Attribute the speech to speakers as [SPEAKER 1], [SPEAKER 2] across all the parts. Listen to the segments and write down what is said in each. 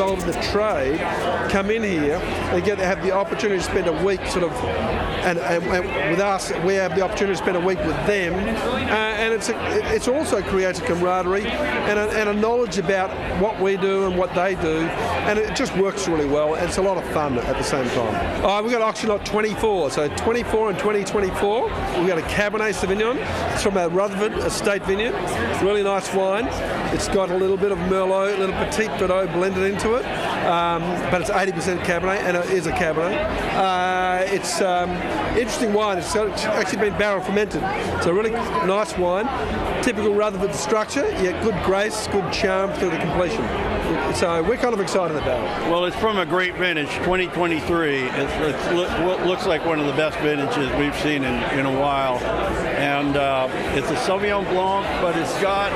[SPEAKER 1] involved in the trade come in here and have the opportunity to spend a week sort of, and with us, we have the opportunity to spend a week with them, and it's also creates a camaraderie and a knowledge about what we do and what they do, and it just works really well. And it's a lot of fun at the same time. We've got auction lot 24, so 24 and 2024. We've got a Cabernet Sauvignon. It's from our Rutherford Estate Vineyard. Really nice wine. It's got a little bit of Merlot, a little Petit Verdot blended into it, but it's 80% Cabernet, and it is a Cabernet. It's interesting wine. It's actually been barrel fermented. It's a really nice wine. Typical Rutherford structure, yet good grace, good charm through the completion. So we're kind of excited about it.
[SPEAKER 2] Well, it's from a great vintage, 2023. It looks like one of the best vintages we've seen in a while. And it's a Sauvignon Blanc, but it's got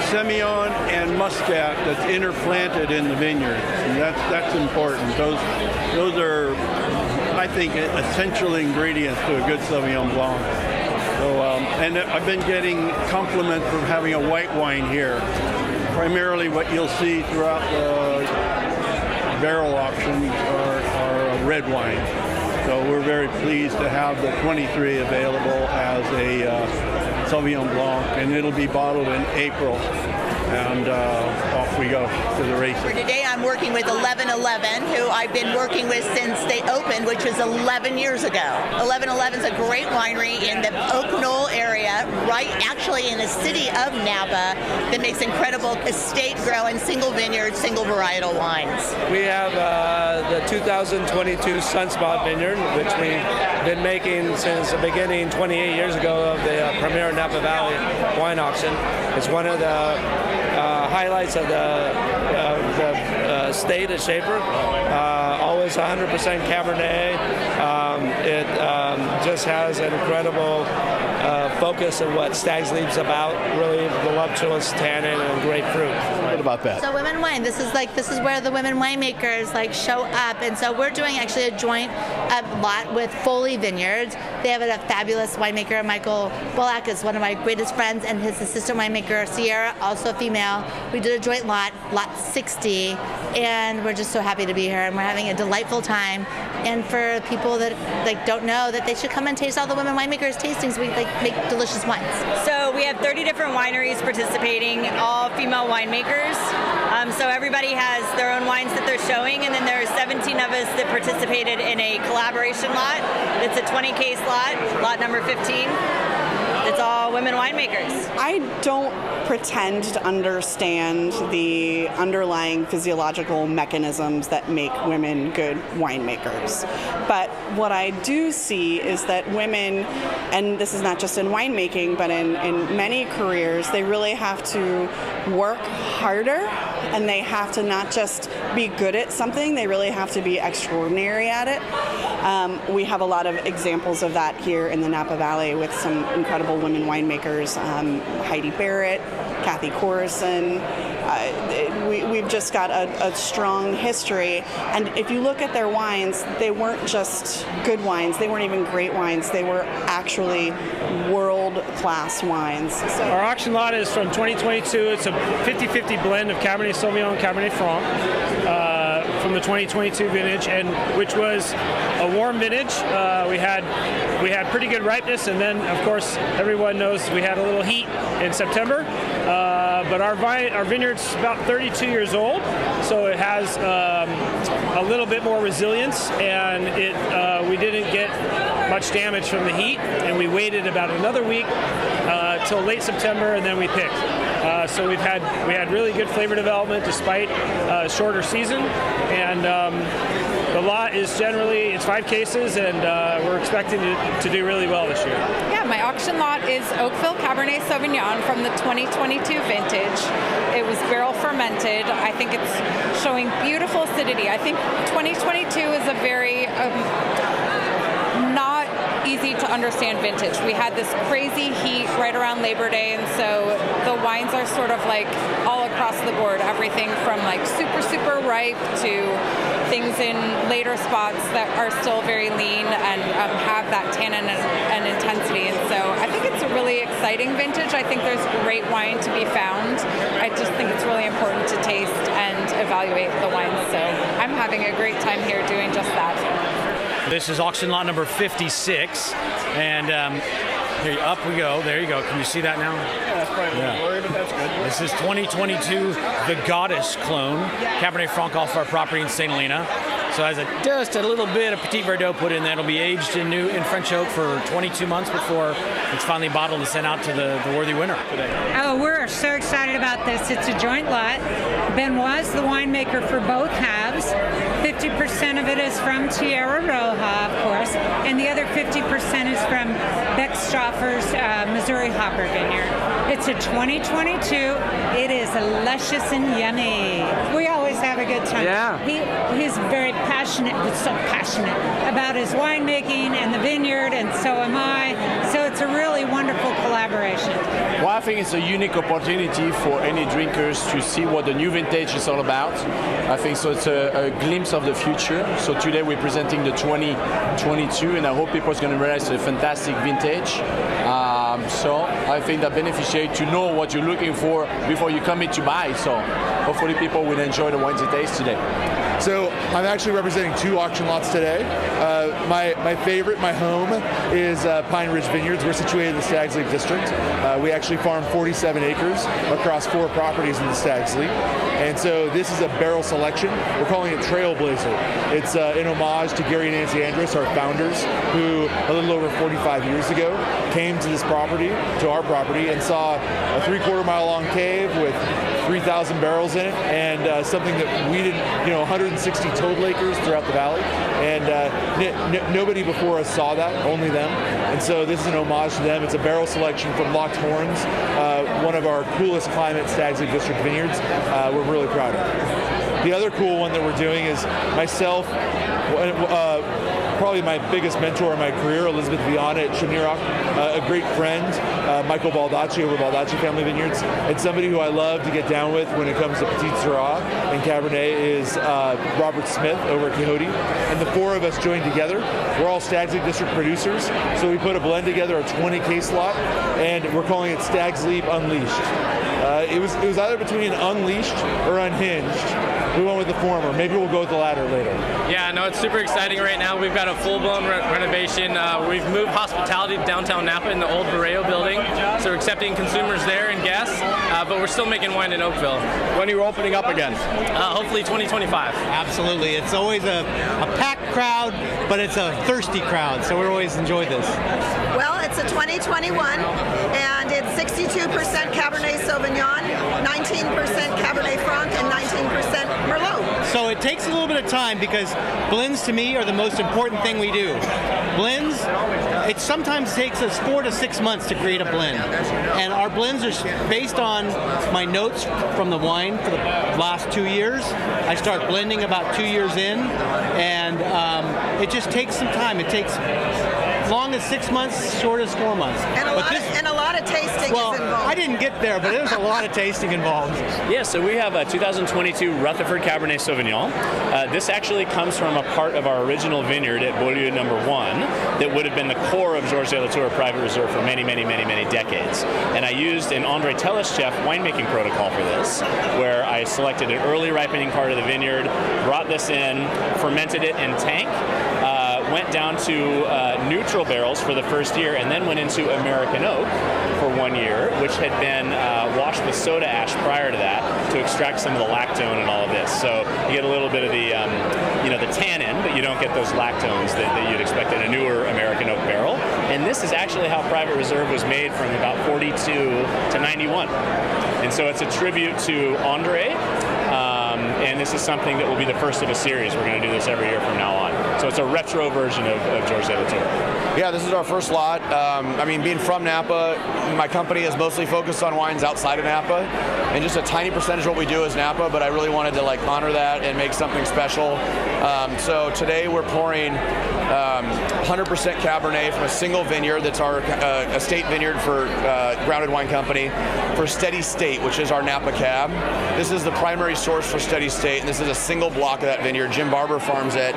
[SPEAKER 2] Semillon and Muscat that's interplanted in the vineyard. And that's important. Those are, I think, essential ingredients to a good Sauvignon Blanc. So, and I've been getting compliments from having a white wine here. Primarily what you'll see throughout the barrel auctions are red wine. So we're very pleased to have the 23 available as a Sauvignon Blanc, and it'll be bottled in April. And off we go to the races.
[SPEAKER 3] For today, I'm working with 1111, who I've been working with since they opened, which was 11 years ago. 1111 is a great winery in the Oak Knoll area, right actually in the city of Napa, that makes incredible estate-growing, single vineyard, single varietal wines.
[SPEAKER 4] We have the 2022 Sunspot Vineyard, which we've been making since the beginning 28 years ago of the premier Napa Valley wine auction. It's one of the highlights of the state of Shafer. Always 100% Cabernet. It just has an incredible focus of what Stag's Leap's about. Really voluptuous tannin and great fruit.
[SPEAKER 2] What about that?
[SPEAKER 5] So Women Wine, this is where the women winemakers show up, and so we're doing actually a joint lot with Foley Vineyards. They have a fabulous winemaker. Michael Bullock is one of my greatest friends, and his assistant winemaker Sara, also female. We did a joint lot 60, and we're just so happy to be here, and we're having a delightful time. And for people that don't know, that they should come and taste all the women winemakers tastings. We make delicious wines.
[SPEAKER 6] So we have 30 different wineries participating, all female winemakers. So everybody has their own wines that they're showing, and then there's 17 of us that participated in a collaboration lot. It's a 20 case lot number 15. It's all women winemakers.
[SPEAKER 7] I don't pretend to understand the underlying physiological mechanisms that make women good winemakers. But what I do see is that women, and this is not just in winemaking, but in many careers, they really have to work harder, and they have to not just be good at something, they really have to be extraordinary at it. We have a lot of examples of that here in the Napa Valley with some incredible women winemakers, Heidi Barrett, Kathy Corison. We've just got a strong history, and if you look at their wines, they weren't just good wines, they weren't even great wines, they were actually world-class wines. So
[SPEAKER 8] our auction lot is from 2022. It's a 50-50 blend of Cabernet Sauvignon and Cabernet Franc from the 2022 vintage, and which was a warm vintage. We had pretty good ripeness, and then of course everyone knows we had a little heat in September. But our vineyard's about 32 years old, so it has a little bit more resilience, and we didn't get much damage from the heat, and we waited about another week till late September, and then we picked. So we had really good flavor development despite a shorter season, and the lot is it's 5 cases, and we're expecting to do really well this year.
[SPEAKER 9] Yeah, my auction lot is Oakville Cabernet Sauvignon from the 2022 vintage. It was barrel fermented. I think it's showing beautiful acidity. I think 2022 is a very not easy to understand vintage. We had this crazy heat right around Labor Day, and so the wines are sort of all across the board, everything from super ripe to things in later spots that are still very lean and have that tannin and intensity. And so I think it's a really exciting vintage. I think there's great wine to be found. I just think it's really important to taste and evaluate the wines. So I'm having a great time here doing just that.
[SPEAKER 10] This is auction lot number 56, and here, up we go. There you go. Can you see that now?
[SPEAKER 2] Yeah, that's probably a little blurry, but that's good.
[SPEAKER 10] This is 2022 The Goddess Clone, Cabernet Franc off our property in St. Helena. So it has just a little bit of Petit Verdot put in there. It'll be aged in French oak for 22 months before it's finally bottled and sent out to the worthy winner today.
[SPEAKER 11] Oh, we're so excited about this. It's a joint lot. Benoit's the winemaker for both halves. 50% of it is from Tierra, Roja, of course, and the other 50% is from Beck Stauffer's Missouri Hopper Vineyard. It's a 2022. It is luscious and yummy. We always have a good time.
[SPEAKER 10] Yeah.
[SPEAKER 11] He's very passionate, but so passionate about his winemaking and the vineyard, and so am I. So it's a really wonderful collaboration.
[SPEAKER 12] Well, I think it's a unique opportunity for any drinkers to see what the new vintage is all about. I think so. It's a glimpse of the future. So today we're presenting the 2022, and I hope people are going to realize it's a fantastic vintage. So I think that beneficiary to know what you're looking for before you come in to buy. So hopefully people will enjoy the wines they taste today.
[SPEAKER 13] So I'm actually representing two auction lots today. My favorite, my home, is Pine Ridge Vineyards. We're situated in the Stags Leap District. We actually farm 47 acres across 4 properties in the Stags Leap. And so this is a barrel selection. We're calling it Trailblazer. It's in homage to Gary and Nancy Andrus, our founders, who a little over 45 years ago came to this property, to our property, and saw a 3/4 mile long cave with 3,000 barrels in it, and something that we didn't, 160 total acres throughout the valley, and nobody before us saw that, only them. And so this is an homage to them. It's a barrel selection from Locked Horns, one of our coolest climate Stags Leap District vineyards. We're really proud of it. The other cool one that we're doing is myself, probably my biggest mentor in my career, Elizabeth Viana at Chimney Rock, a great friend, Michael Baldacci over Baldacci Family Vineyards, and somebody who I love to get down with when it comes to Petit Syrah and Cabernet is Robert Smith over at Quixote. And the 4 of us joined together. We're all Stags Leap District producers, so we put a blend together, a 20 case lot, and we're calling it Stags Leap Unleashed. It was either between Unleashed or Unhinged. We went with the former. Maybe we'll go with the latter later.
[SPEAKER 14] Yeah, no, it's super exciting right now. We've got a full-blown renovation. We've moved hospitality to downtown Napa in the old Barreo building, so we're accepting consumers there and guests, but we're still making wine in Oakville.
[SPEAKER 12] When are you opening up again?
[SPEAKER 14] Hopefully 2025.
[SPEAKER 15] Absolutely. It's always a packed crowd, but it's a thirsty crowd, so we always enjoy this.
[SPEAKER 16] Well, it's a 2021, and it's 62% Cabernet Sauvignon, 19% Cabernet Franc, and 19% Merlot.
[SPEAKER 15] So it takes a little bit of time because blends to me are the most important thing we do. Blends, it sometimes takes us 4 to 6 months to create a blend. And our blends are based on my notes from the wine for the last 2 years. I start blending about 2 years in, and it just takes some time. It takes long as 6 months, short as 4 months.
[SPEAKER 16] And a lot of tasting
[SPEAKER 15] well,
[SPEAKER 16] is involved.
[SPEAKER 15] I didn't get there, but there's a lot of tasting involved.
[SPEAKER 17] Yeah, so we have a 2022 Rutherford Cabernet Sauvignon. This actually comes from a part of our original vineyard at Beaulieu number 1 that would have been the core of Georges de Latour Private Reserve for many, many, many, many decades. And I used an André Teleschef winemaking protocol for this, where I selected an early ripening part of the vineyard, brought this in, fermented it in tank, went down to neutral barrels for the first year, and then went into American oak for 1 year, which had been washed with soda ash prior to that to extract some of the lactone and all of this. So you get a little bit of the, the tannin, but you don't get those lactones that you'd expect in a newer American oak barrel. And this is actually how Private Reserve was made from about 42 to 91. And so it's a tribute to André. And this is something that will be the first of a series. We're going to do this every year from now on. So it's a retro version of Georges de Latour.
[SPEAKER 12] Yeah, this is our first lot. Being from Napa, my company is mostly focused on wines outside of Napa, and just a tiny percentage of what we do is Napa, but I really wanted to honor that and make something special
[SPEAKER 18] So today we're pouring 100% Cabernet from a single vineyard that's our estate vineyard for Grounded Wine Company for Steady State, which is our Napa Cab. This is the primary source for Steady State, and this is a single block of that vineyard. Jim Barber farms it.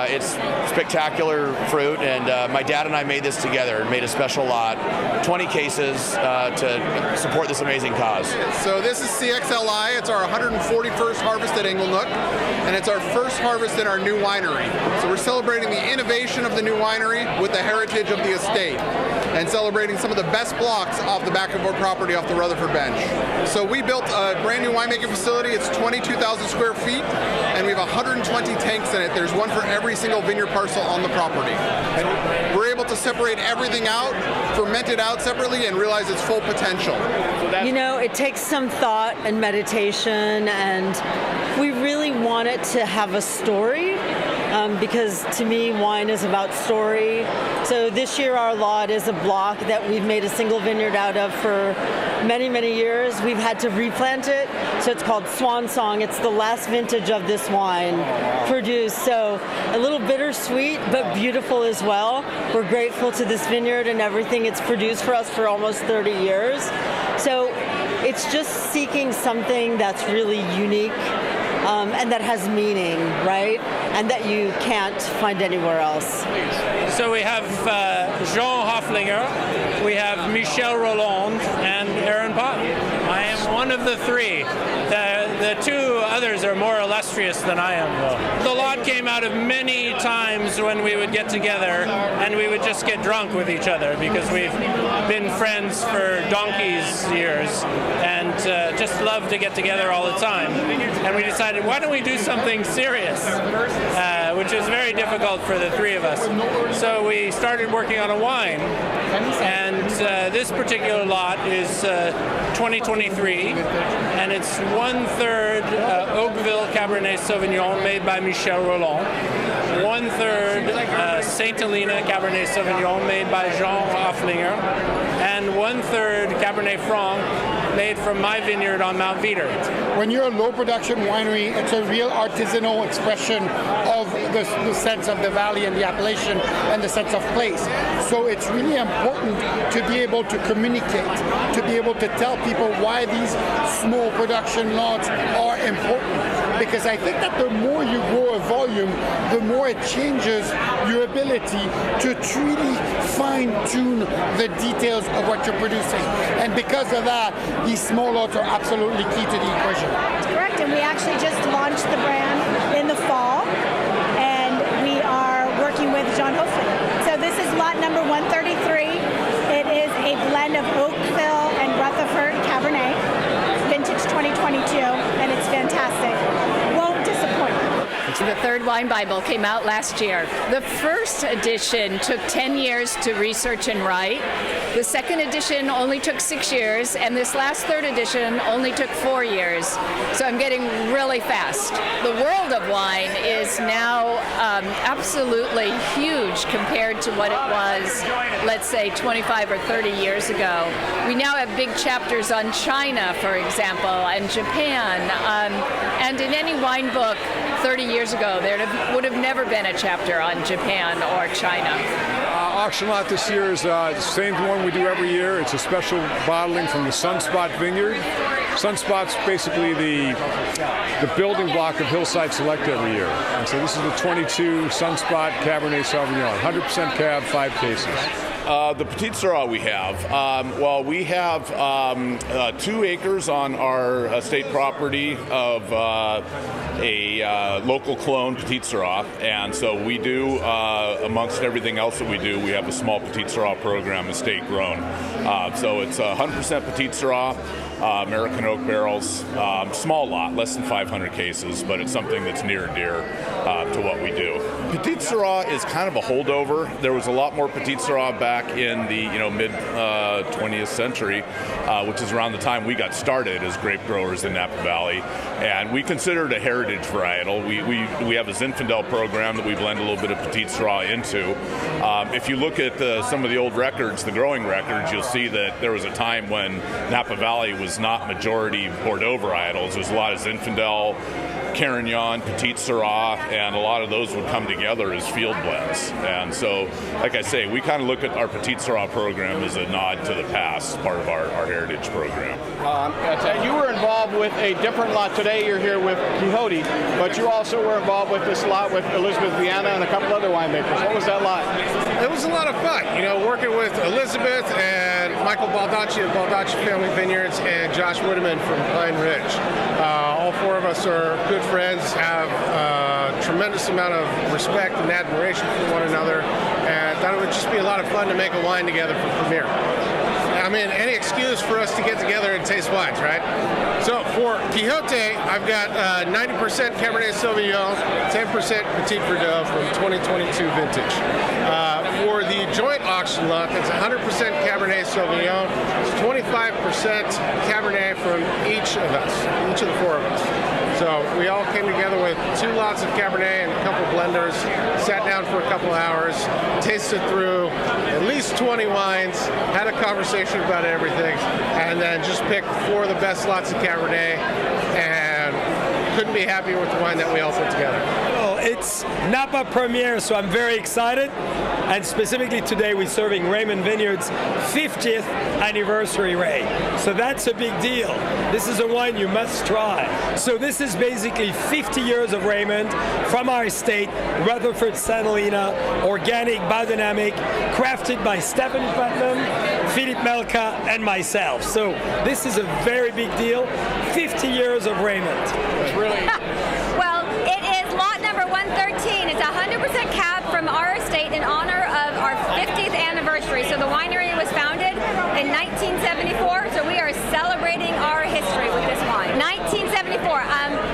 [SPEAKER 18] It's spectacular fruit, and my dad and I made this together and made a special lot, 20 cases to support this amazing cause.
[SPEAKER 19] So this is CXLI. It's our 141st harvest at Inglenook, and it's our first harvest in our new winery. So we're celebrating the innovation of the new winery with the heritage of the estate, and celebrating some of the best blocks off the back of our property off the Rutherford Bench. So we built a brand new winemaking facility. It's 22,000 square feet, and we have 120 tanks in it. There's one for every single vineyard parcel on the property. And we're able to separate everything out, ferment it out separately, and realize its full potential.
[SPEAKER 20] You know, it takes some thought and meditation, and we really want it to have a story. Because to me, wine is about story. So this year our lot is a block that we've made a single vineyard out of for many, many years. We've had to replant it, so it's called Swan Song. It's the last vintage of this wine produced. So a little bittersweet, but beautiful as well. We're grateful to this vineyard and everything it's produced for us for almost 30 years. So it's just seeking something that's really unique. And that has meaning, right? And that you can't find anywhere else.
[SPEAKER 21] So we have Jean Hofflinger, we have Michel Roland, and Aaron Pott. I am one of the three. The two others are more illustrious than I am, though. The lot came out of many times when we would get together and we would just get drunk with each other because we've been friends for donkey's years and just love to get together all the time. And we decided, why don't we do something serious, which is very difficult for the three of us. So we started working on a wine, and this particular lot is 2023, and it's 1/3 Oakville Cabernet Sauvignon made by Michel Roland, 1/3 Saint Helena Cabernet Sauvignon made by Jean Hofflinger, and 1/3 Cabernet Franc made from my vineyard on Mount Veeder.
[SPEAKER 22] When you're a low production winery, it's a real artisanal expression of the sense of the valley and the appellation and the sense of place. So it's really important to be able to communicate, to be able to tell people why these small production lots are important. Because I think that the more you grow a volume, the more it changes your ability to truly fine-tune the details of what you're producing. And because of that, these small lots are absolutely key to the equation.
[SPEAKER 23] That's correct, and we actually just launched the brand in the fall, and we are working with John Hofflinger. So this is lot number 133. It is a blend of Oakville and Rutherford Cabernet, vintage 2022, and it's fantastic. Won't disappoint.
[SPEAKER 24] The third Wine Bible came out last year. The first edition took 10 years to research and write. The second edition only took 6 years, and this last third edition only took 4 years. So I'm getting really fast. The world of wine is now absolutely huge compared to what it was, let's say, 25 or 30 years ago. We now have big chapters on China, for example, and Japan. And in any wine book 30 years ago, there would have never been a chapter on Japan or China.
[SPEAKER 25] Auction lot this year is the same one we do every year. It's a special bottling from the Sunspot Vineyard. Sunspot's basically the building block of Hillside Select every year. And so this is the 22 Sunspot Cabernet Sauvignon, 100% Cab, 5 cases.
[SPEAKER 26] The Petite Sara we have. We have 2 acres on our estate property of a local clone Petite Sara, and so we do, amongst everything else that we do, we have a small Petite Sara program, estate grown. So it's 100% Petite Sara, American oak barrels, small lot, less than 500 cases, but it's something that's near and dear to what we do. Petite Sara is kind of a holdover. There was a lot more Petite Sara back in the mid 20th century, which is around the time we got started as grape growers in Napa Valley, and we consider it a heritage varietal. We have a Zinfandel program that we blend a little bit of Petite Sara into. If you look at some of the old records, the growing records, you'll see that there was a time when Napa Valley was not majority Bordeaux varietals. There's a lot of Zinfandel, Carignan, Petit Syrah, and a lot of those would come together as field blends. And so, like I say, we kind of look at our Petit Syrah program as a nod to the past, part of our heritage program.
[SPEAKER 1] You were involved with a different lot today. You're here with Quixote, but you also were involved with this lot with Elizabeth Viana and a couple other winemakers. What was that lot?
[SPEAKER 3] It was a lot of fun, working with Elizabeth and Michael Baldacci of Baldacci Family Vineyards and Josh Woodeman from Pine Ridge. All four of us are good friends, have a tremendous amount of respect and admiration for one another, and thought it would just be a lot of fun to make a wine together for Premier. I mean, any excuse for us to get together and taste wines, right? So for Quixote, I've got 90% Cabernet Sauvignon, 10% Petit Verdot from 2022 vintage. For the joint auction lot, that's 100% Cabernet Sauvignon, 25% Cabernet from each of us, each of the four of us. So we all came together with 2 lots of Cabernet and a couple blenders, sat down for a couple hours, tasted through at least 20 wines, had a conversation about everything, and then just picked 4 of the best lots of Cabernet, and couldn't be happier with the wine that we all put together.
[SPEAKER 4] Well, it's Napa premiere, so I'm very excited. And specifically today, we're serving Raymond Vineyards' 50th anniversary, Ray. So that's a big deal. This is a wine you must try. So this is basically 50 years of Raymond from our estate, Rutherford, St. Helena, organic, biodynamic, crafted by Stephanie Putnam, Philippe Melka, and myself. So this is a very big deal. 50 years of Raymond.
[SPEAKER 1] It's really...
[SPEAKER 5] Well, it is lot number 113. It's 100% cab from our estate in honor of our 50th anniversary. So the winery was founded in 1974, so we are celebrating our history with this wine. 1974.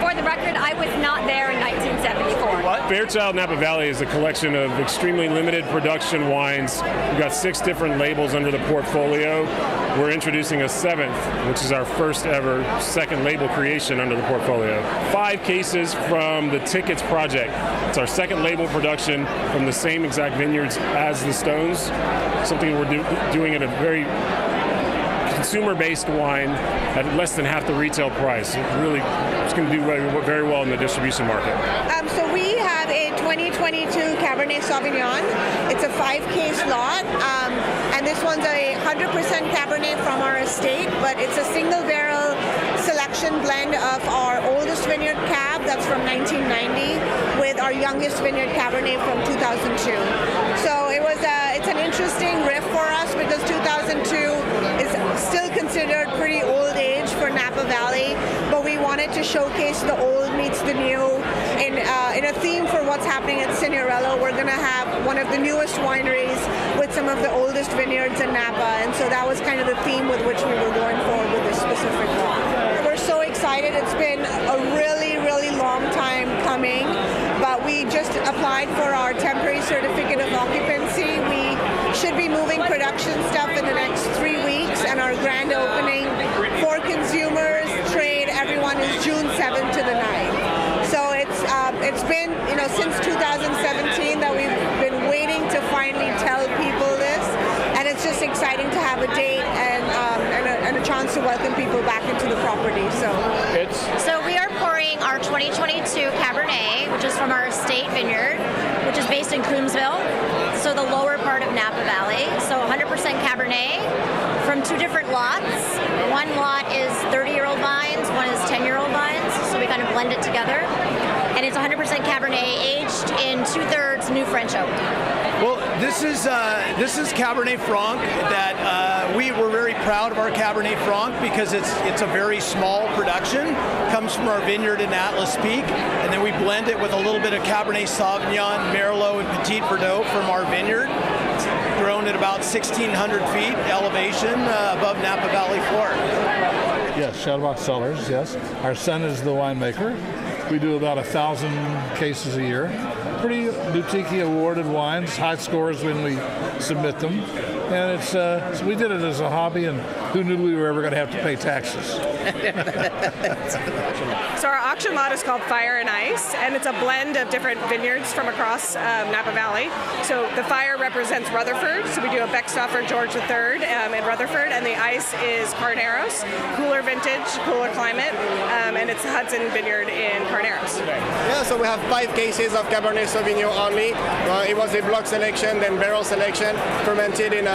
[SPEAKER 5] For the record, I was not there in 1974.
[SPEAKER 6] Fairchild Napa Valley is a collection of extremely limited production wines. We've got 6 different labels under the portfolio. We're introducing a 7th, which is our first ever second label creation under the portfolio. 5 cases from the Tickets Project. It's our second label production from the same exact vineyards as the Stones. Something we're doing at a very consumer-based wine at less than half the retail price. It's going to do very well in the distribution market.
[SPEAKER 7] So we have a 2022 Cabernet Sauvignon. It's a 5-case lot, and this one's a 100% Cabernet from our estate, but it's a single barrel selection blend of our oldest vineyard cab, that's from 1990, with our youngest vineyard Cabernet from 2002. So it's an interesting riff for us because 2002 is still considered pretty old age for Napa Valley, but we wanted to showcase the old meets the new. In a theme for what's happening at Signorello, we're going to have one of the newest wineries with some of the oldest vineyards in Napa, and so that was kind of the theme with which we were going forward with this specific one. We're so excited. It's been a really, really long time coming, but we just applied for our temporary certificate of occupancy. We should be moving production stuff in the next 3 weeks, and our grand opening for consumers, trade, everyone is June 7th to the 9th. So it's been since 2017 that we've been waiting to finally tell people this, and it's just exciting to have a date and a chance to welcome people back into the property.
[SPEAKER 5] So we are pouring our 2022 Cabernet, which is from our estate vineyard, which is based in Coombsville, so the lower part of Napa Valley. So 100% Cabernet from 2 different lots. One lot is 30-year-old vines, one is 10-year-old vines, so we kind of blend it together. And it's 100% Cabernet aged in 2/3 new French oak.
[SPEAKER 27] Well, this is Cabernet Franc that we were very proud of our Cabernet Franc because it's a very small production. Comes from our vineyard in Atlas Peak, and then we blend it with a little bit of Cabernet Sauvignon, Merlot, and Petit Verdot from our vineyard. It's grown at about 1,600 feet elevation above Napa Valley floor.
[SPEAKER 28] Yes, Shadowbox Cellars, yes. Our son is the winemaker. We do about 1,000 cases a year. Pretty boutique awarded wines, high scores when we submit them. And it's so we did it as a hobby, and who knew we were ever going to have to pay taxes?
[SPEAKER 2] So our auction lot is called Fire and Ice, and it's a blend of different vineyards from across Napa Valley. So the fire represents Rutherford, so we do a Beckstoffer George III in Rutherford, and the ice is Carneros, cooler vintage, cooler climate, and it's Hudson Vineyard in Carneros.
[SPEAKER 8] Yeah, so we have 5 cases of Cabernet Sauvignon only. It was a block selection, then barrel selection, fermented in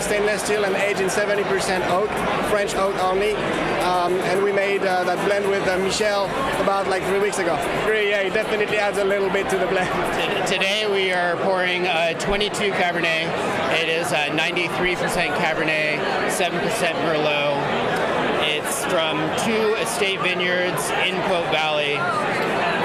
[SPEAKER 8] stainless steel and aged in 70% oak, French oak only. And we made that blend with Michel about like 3 weeks ago. Yeah, it definitely adds a little bit to the blend.
[SPEAKER 9] Today we are pouring 22 Cabernet. It is 93% Cabernet, 7% Merlot. It's from 2 estate vineyards in Pope Valley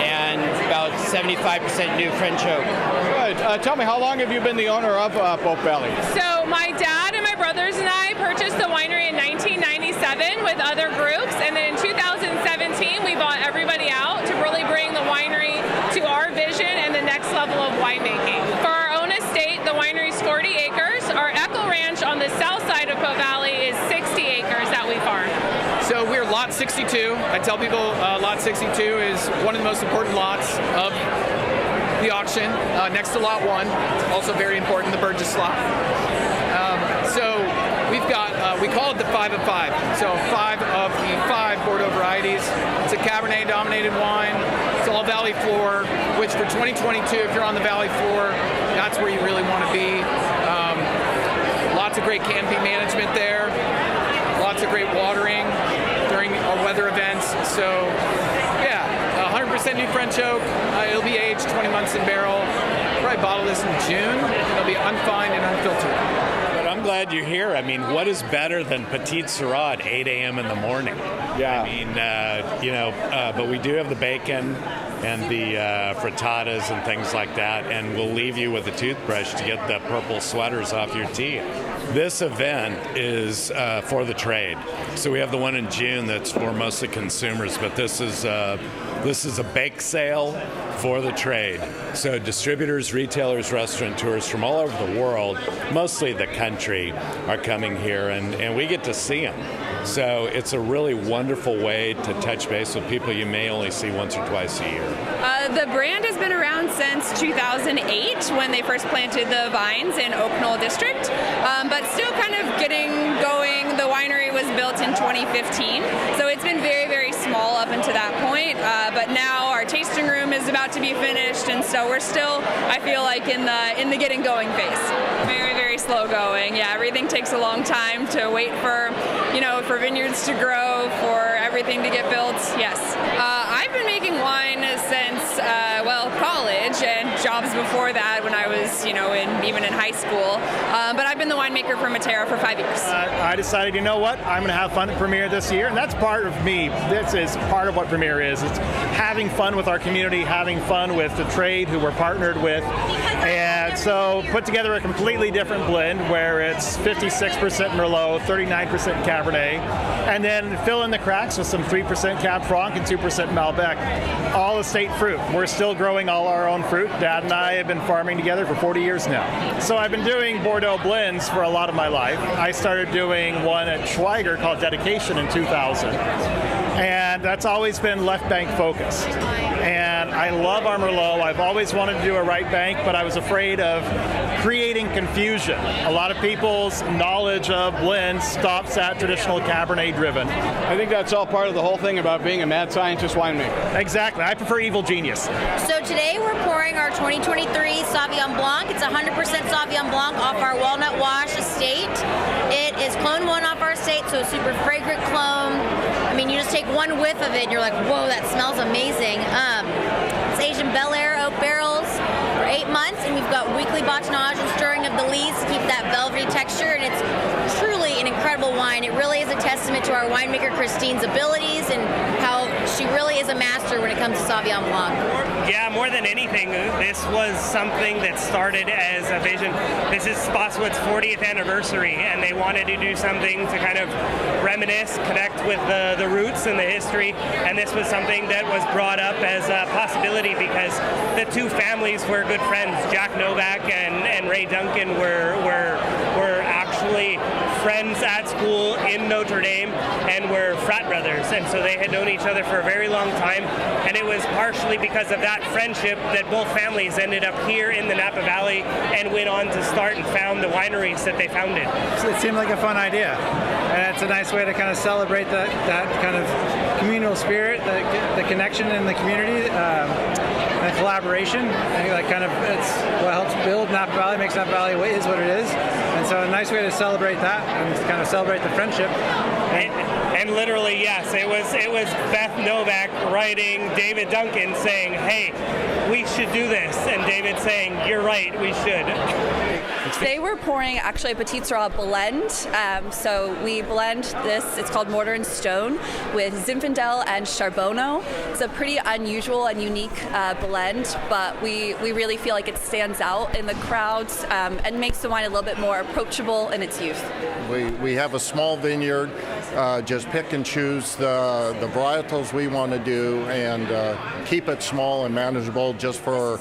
[SPEAKER 9] and about 75% new French oak.
[SPEAKER 1] Good. Tell me, how long have you been the owner of Pope Valley?
[SPEAKER 10] So my dad and my brothers and I purchased the winery in 1997 with other groups, and then in 2017 we bought everybody out to really bring the winery to our vision and the next level of winemaking. For our own estate, the winery is 40 acres. Our Echo Ranch on the south side of Pope Valley is 60 acres that we farm.
[SPEAKER 11] So we're lot 62. I tell people lot 62 is one of the most important lots of the auction, next to lot 1. Also very important, the Burgess slot. So we've got, we call it the 5 of 5. So 5 of the 5 Bordeaux varieties. It's a Cabernet-dominated wine. It's all Valley Floor, which for 2022, if you're on the Valley Floor, that's where you really want to be. Lots of great camping management there. Lots of great watering during our weather events. So yeah, 100% new French oak. It'll be aged 20 months in barrel. Probably bottle this in June. It'll be unfined and unfiltered.
[SPEAKER 13] But I'm glad you're here. I mean, what is better than Petite Syrah at 8 a.m. in the morning?
[SPEAKER 1] Yeah.
[SPEAKER 13] I mean, but we do have the bacon and the frittatas and things like that, and we'll leave you with a toothbrush to get the purple sweaters off your teeth. This event is for the trade. So we have the one in June that's for mostly consumers, but this is a bake sale for the trade. So distributors, retailers, restaurateurs from all over the world, mostly the country, are coming here, and we get to see them. So it's a really wonderful way to touch base with people you may only see once or twice a year.
[SPEAKER 10] The brand has been around since 2008 when they first planted the vines in Oak Knoll District, but still kind of getting going. The winery was built in 2015, so it's been very, very small up until that point, but now our tasting room is about to be finished, and so we're still, I feel like, in the getting going phase. Very, very slow going. Yeah, everything takes a long time to wait for, for vineyards to grow, for everything to get built. Yes. I've been making wine since, college, and jobs before that when I was, even in high school. But I've been the winemaker for Tierra for 5 years.
[SPEAKER 14] I decided, you know what, I'm going to have fun at Premier this year, and that's part of me. This is part of what Premier is. It's having fun with our community, having fun with the trade who we're partnered with, and so put together a completely different blend where it's 56% Merlot, 39% Cabernet, and then fill in the cracks with some 3% Cab Franc and 2% Malbec. All estate fruit. We're still growing all our own fruit. Dad and I have been farming together for 40 years now. So I've been doing Bordeaux blends for a lot of my life. I started doing one at Schweiger called Dedication in 2000. And that's always been left bank focused. And I love our Merlot. I've always wanted to do a right bank, but I was afraid of creating confusion. A lot of people's knowledge of blends stops at traditional Cabernet driven.
[SPEAKER 1] I think that's all part of the whole thing about being a mad scientist winemaker.
[SPEAKER 14] Exactly. I prefer evil genius.
[SPEAKER 5] So today we're pouring our 2023 Sauvignon Blanc. It's 100% Sauvignon Blanc off our Walnut Wash estate. It is clone 1 off our estate, so a super fragrant clone. I mean, you just take one whiff of it and you're like, whoa, that smells amazing. It's aged in Bel Air oak barrels for 8 months, and we've got weekly botonnage and stirring of the leaves to keep that velvety texture, and it's truly an incredible wine. It really is a testament to our winemaker Christine's abilities and how she really is a master when it comes to Sauvignon Blanc.
[SPEAKER 16] Yeah, more than anything, this was something that started as a vision. This is Spotswood's 40th anniversary, and they wanted to do something to kind of reminisce, connect with the roots and the history, and this was something that was brought up as a possibility because the two families were good friends. Jack Novak and Ray Duncan were actual actually friends at school in Notre Dame and were frat brothers, and so they had known each other for a very long time, and it was partially because of that friendship that both families ended up here in the Napa Valley and went on to start and found the wineries that they founded.
[SPEAKER 12] So it seemed like a fun idea, and it's a nice way to kind of celebrate that kind of communal spirit, the connection in the community, and collaboration. I think that kind of it's what helps build Napa Valley, makes Napa Valley what is what it is, and so a nice way to celebrate that and kind of celebrate the friendship.
[SPEAKER 16] And literally, yes, it was Beth Novak writing David Duncan saying, "Hey, we should do this," and David saying, "You're right, we should."
[SPEAKER 10] Today we're pouring actually a Petit Syrah blend. So we blend this, it's called Mortar and Stone, with Zinfandel and Charbonneau. It's a pretty unusual and unique blend, but we really feel like it stands out in the crowds and makes the wine a little bit more approachable in its youth.
[SPEAKER 15] We have a small vineyard, just pick and choose the varietals we want to do and keep it small and manageable just for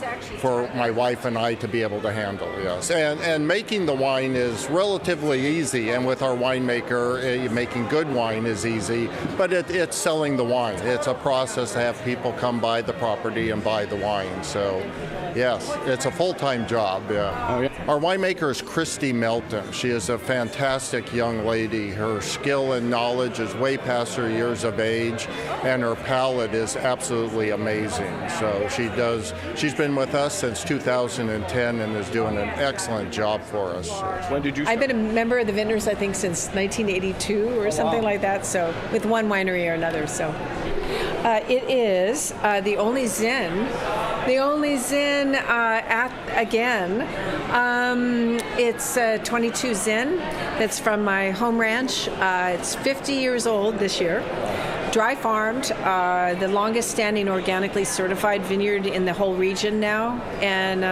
[SPEAKER 15] my wife and I to be able to handle, yes. And making the wine is relatively easy, and with our winemaker, making good wine is easy, but it's selling the wine. It's a process to have people come by the property and buy the wine. So, yes, it's a full-time job, yeah.
[SPEAKER 1] Oh, yeah.
[SPEAKER 15] Our winemaker is Christy Melton. She is a fantastic young lady. Her skill and knowledge is way past her years of age, and her palate is absolutely amazing. So she's been with us since 2010 and is doing an excellent job for us.
[SPEAKER 1] When did you start?
[SPEAKER 17] I've been a member of the Vintners, I think, since 1982 or something like that, so with one winery or another. So it is the only Zin. The only Zin it's 22 Zin. That's from my home ranch. It's 50 years old this year. Dry farmed, the longest standing organically certified vineyard in the whole region now, and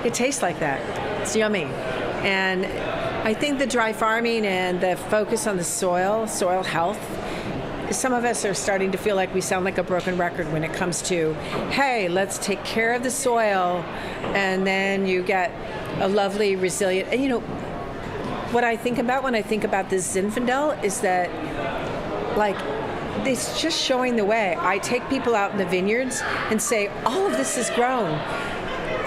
[SPEAKER 17] it tastes like that. It's yummy. And I think the dry farming and the focus on the soil health, some of us are starting to feel like we sound like a broken record when it comes to, hey, let's take care of the soil, and then you get a lovely, resilient, and what I think about when I think about this Zinfandel is that, like, it's just showing the way. I take people out in the vineyards and say, all of this is grown.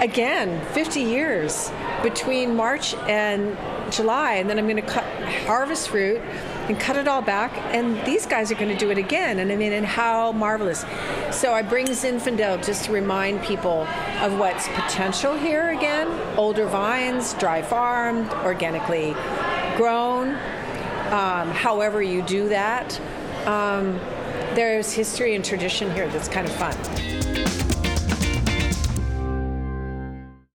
[SPEAKER 17] Again, 50 years between March and July, and then I'm going to harvest fruit and cut it all back, and these guys are going to do it again. And I mean, and how marvelous. So I bring Zinfandel just to remind people of what's potential here again. Older vines, dry farmed, organically grown, however you do that. There's history and tradition here that's kind of fun.